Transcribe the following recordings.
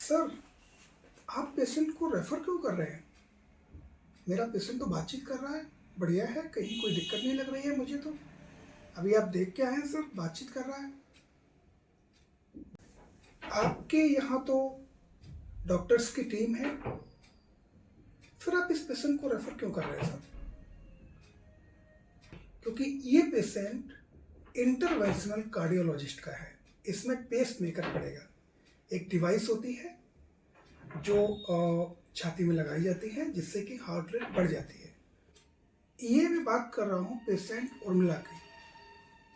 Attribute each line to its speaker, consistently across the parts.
Speaker 1: Sir, आप patient को refer क्यों कर रहे हैं? मेरा पेशेंट तो बातचीत कर रहा है, बढ़िया है, कहीं कोई दिक्कत नहीं लग रही है मुझे तो। अभी आप देख के आए हैं सर, बातचीत कर रहा है। आपके यहाँ तो डॉक्टर्स की टीम है, फिर आप इस पेशेंट को रेफ़र क्यों कर रहे हैं सर? क्योंकि ये पेशेंट इंटरवेंशनल कार्डियोलॉजिस्ट का है। इसमें पेसमेकर पड़ेगा। एक डिवाइस होती है जो छाती में लगाई जाती है, जिससे कि हार्ट रेट बढ़ जाती है। ये मैं बात कर रहा हूँ पेशेंट उर्मिला की।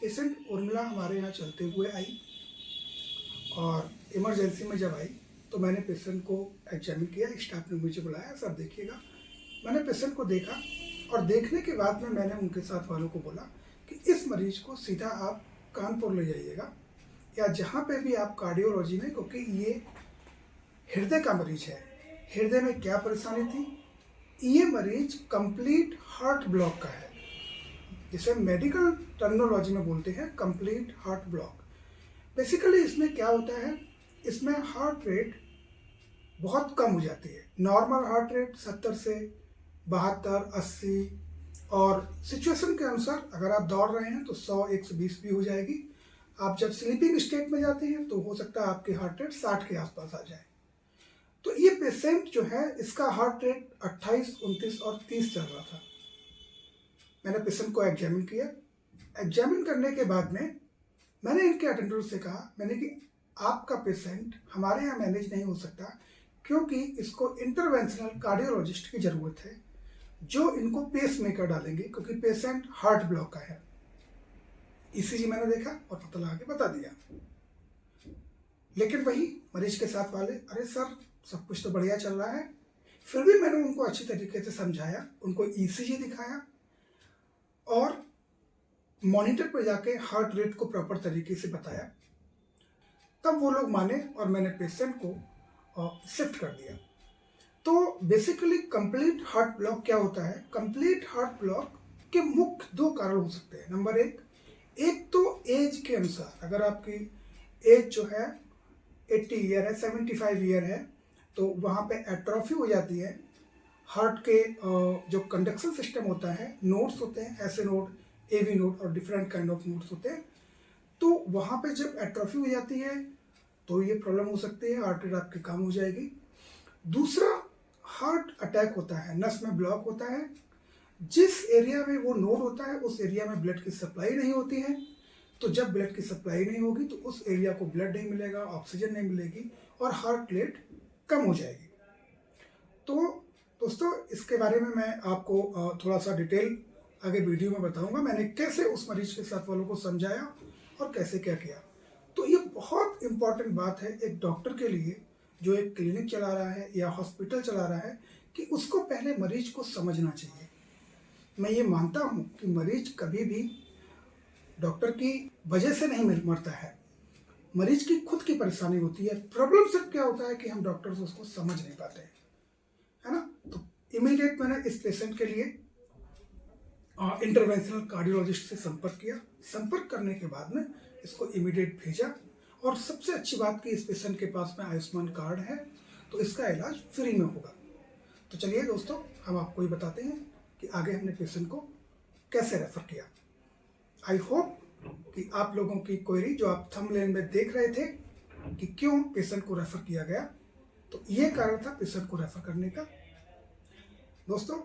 Speaker 1: पेशेंट उर्मिला हमारे यहाँ चलते हुए आई और इमरजेंसी में जब आई तो मैंने पेशेंट को एग्जामिन किया। स्टाफ ने मुझे बुलाया, सर देखिएगा। मैंने पेशेंट को देखा और देखने के बाद में मैंने उनके साथ वालों को बोला कि इस मरीज को सीधा आप कानपुर ले जाइएगा या जहाँ पे भी आप कार्डियोलॉजी में, क्योंकि ये हृदय का मरीज है। हृदय में क्या परेशानी थी? ये मरीज कंप्लीट हार्ट ब्लॉक का है, जिसे मेडिकल टर्मिनोलॉजी में बोलते हैं कंप्लीट हार्ट ब्लॉक। बेसिकली इसमें क्या होता है, इसमें हार्ट रेट बहुत कम हो जाती है। नॉर्मल हार्ट रेट 70 से 72, 80 और सिचुएशन के अनुसार अगर आप दौड़ रहे हैं तो 100, 120 भी हो जाएगी। आप जब स्लीपिंग स्टेट में जाते हैं तो हो सकता है आपकी हार्ट रेट 60 के आसपास आ जाए। तो ये पेशेंट जो है, इसका हार्ट रेट 28, 29 और 30 चल रहा था। मैंने पेशेंट को एग्जामिन किया। एग्जामिन करने के बाद में मैंने इनके अटेंडर से कहा, मैंने कि आपका पेशेंट हमारे यहाँ मैनेज नहीं हो सकता, क्योंकि इसको इंटरवेंशनल कार्डियोलॉजिस्ट की ज़रूरत है जो इनको पेसमेकर डालेंगे, क्योंकि पेशेंट हार्ट ब्लॉक का है। ईसीजी मैंने देखा और पता लगा के बता दिया। लेकिन वही मरीज के साथ वाले, अरे सर सब कुछ तो बढ़िया चल रहा है। फिर भी मैंने उनको अच्छी तरीके से समझाया, उनको ईसीजी दिखाया और मॉनिटर पर जाके हार्ट रेट को प्रॉपर तरीके से बताया। तब वो लोग माने और मैंने पेशेंट को शिफ्ट कर दिया। तो बेसिकली कंप्लीट हार्ट ब्लॉक क्या होता है? कंप्लीट हार्ट ब्लॉक के मुख्य 2 कारण हो सकते हैं। नंबर एक तो एज के अनुसार, अगर आपकी एज जो है 80 ईयर है, 75 ईयर है, तो वहाँ पे एट्रोफी हो जाती है। हार्ट के जो कंडक्शन सिस्टम होता है, नोड्स होते हैं, ऐसे नोड, एवी नोड और डिफरेंट काइंड ऑफ नोड्स होते हैं। तो वहाँ पे जब एट्रोफी हो जाती है तो ये प्रॉब्लम हो सकती है, हार्ट रेट आपकी कम हो जाएगी। दूसरा, हार्ट अटैक होता है, नस में ब्लॉक होता है। जिस एरिया में वो नोड होता है उस एरिया में ब्लड की सप्लाई नहीं होती है। तो जब ब्लड की सप्लाई नहीं होगी तो उस एरिया को ब्लड नहीं मिलेगा, ऑक्सीजन नहीं मिलेगी और हार्ट रेट कम हो जाएगी। तो दोस्तों, इसके बारे में मैं आपको थोड़ा सा डिटेल आगे वीडियो में बताऊंगा, मैंने कैसे उस मरीज के साथ वालों को समझाया और कैसे क्या किया। तो ये बहुत इम्पॉर्टेंट बात है एक डॉक्टर के लिए जो एक क्लिनिक चला रहा है या हॉस्पिटल चला रहा है, कि उसको पहले मरीज को समझना चाहिए। मैं ये मानता हूँ कि मरीज कभी भी डॉक्टर की वजह से नहीं मरता है, मरीज की खुद की परेशानी होती है। प्रॉब्लम सिर्फ क्या होता है कि हम डॉक्टर्स उसको समझ नहीं पाते हैं, है ना। तो इमीडिएट मैंने इस पेशेंट के लिए इंटरवेंशनल कार्डियोलॉजिस्ट से संपर्क किया। संपर्क करने के बाद में इसको इमीडिएट भेजा और सबसे अच्छी बात कि इस पेशेंट के पास में आयुष्मान कार्ड है, तो इसका इलाज फ्री में होगा। तो चलिए दोस्तों, हम आपको ये बताते हैं कि आगे हमने पेशेंट को कैसे रेफर किया। आई होप कि आप लोगों की क्वेरी जो आप थंबनेल में देख रहे थे कि क्यों पेशेंट को रेफर किया गया, तो ये कारण था पेशेंट को रेफर करने का। दोस्तों,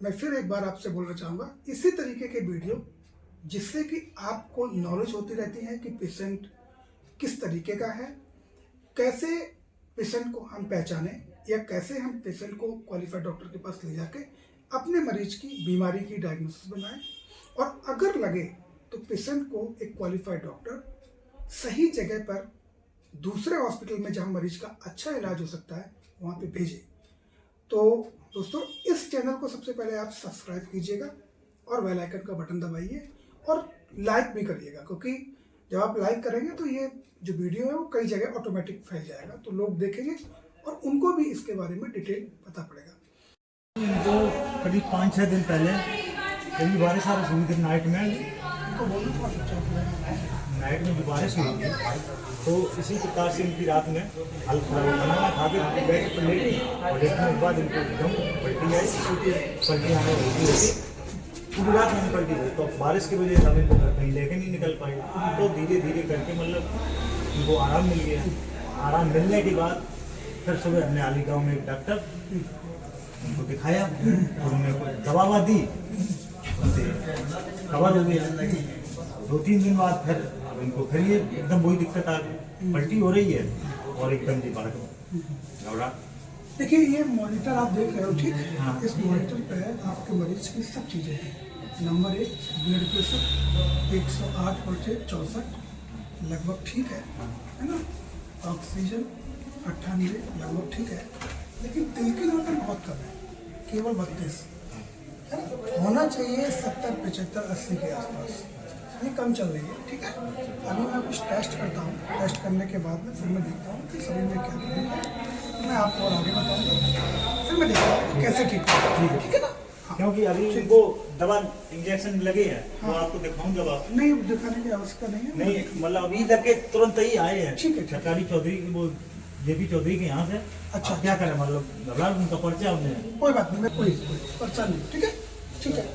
Speaker 1: मैं फिर एक बार आपसे बोलना चाहूँगा, इसी तरीके के वीडियो जिससे कि आपको नॉलेज होती रहती है कि पेशेंट किस तरीके का है, कैसे पेशेंट को हम पहचानें या कैसे हम पेशेंट को क्वालिफाइड डॉक्टर के पास ले जाके अपने मरीज की बीमारी की डायग्नोसिस बनाएं, और अगर लगे तो पेशेंट को एक क्वालिफाइड डॉक्टर सही जगह पर दूसरे हॉस्पिटल में जहां मरीज का अच्छा इलाज हो सकता है वहां पे भेजें। तो दोस्तों, इस चैनल को सबसे पहले आप सब्सक्राइब कीजिएगा और बेल आइकन का बटन दबाइए और लाइक भी करिएगा, क्योंकि जब आप लाइक करेंगे तो ये जो वीडियो है वो कई जगह ऑटोमेटिक फैल जाएगा, तो लोग देखेंगे और उनको भी इसके बारे में डिटेल पता पड़ेगा।
Speaker 2: तो करीब 5-6 दिन पहले कभी बारिश आ रही थी नाइट में,
Speaker 1: तो बोलो थोड़ा
Speaker 2: नाइट में जो बारिश हुई थी तो इसी प्रकार से इनकी रात में हल्का खाना खा के बेड पर लेटी और लेटने के बाद इनको एकदम पलटी आई, पलटी आने लगी पूरी रात में पलटी हुई। तो बारिश की वजह से हम इनको कहीं लेके नहीं निकल पाए, तो धीरे धीरे करके मतलब इनको आराम मिल गया। आराम मिलने के बाद फिर सुबह हमने आली गाँव में एक डॉक्टर उनको दिखाया और उन्हें कोई दवा दी, उनसे कवर हो गया। 2-3 दिन बाद फिर अब इनको फिर ये एकदम वही दिक्कत आ गई, पलटी हो रही है और एकदम जी बढ़ घबरा।
Speaker 1: देखिए ये मॉनिटर आप देख रहे हो, ठीक है?
Speaker 2: हाँ।
Speaker 1: इस मॉनिटर पे आपके मरीज की सब चीज़ें हैं। नंबर 1 ब्लड प्रेशर 108/64 लगभग ठीक है ना? ऑक्सीजन 98 लगभग ठीक है, लेकिन दिल की धड़कन बहुत कम है, केवल 32 है ना? होना चाहिए 70, 75, 80 के आसपास, ये कम चल रही है, ठीक है? अभी मैं कुछ टेस्ट करता हूँ, टेस्ट करने के बाद में फिर मैं देखता हूँ कि शरीर में क्या कमी है, मैं आपको और आगे बताऊँगा, फिर मैं देखता हूँ कि कैसे ठीक है, ठीक है ना? हाँ।
Speaker 2: क्योंकि अभी इनको दवा इंजेक्शन लगे हैं, वो आपको दिखाऊं दवा
Speaker 1: नहीं दिखाने की आवश्यकता नहीं है।
Speaker 2: नहीं, मतलब अभी इधर के तुरंत ही आए हैं।
Speaker 1: ठीक है, ठीक है।
Speaker 2: सरकारी चौधरी वो जेपी चौधरी के यहाँ से।
Speaker 1: अच्छा।
Speaker 2: अब क्या करें, मतलब घबरा उनका पर्चा हमने
Speaker 1: कोई बात नहीं, मैं कोई परेशान नहीं, ठीक है? ठीक है।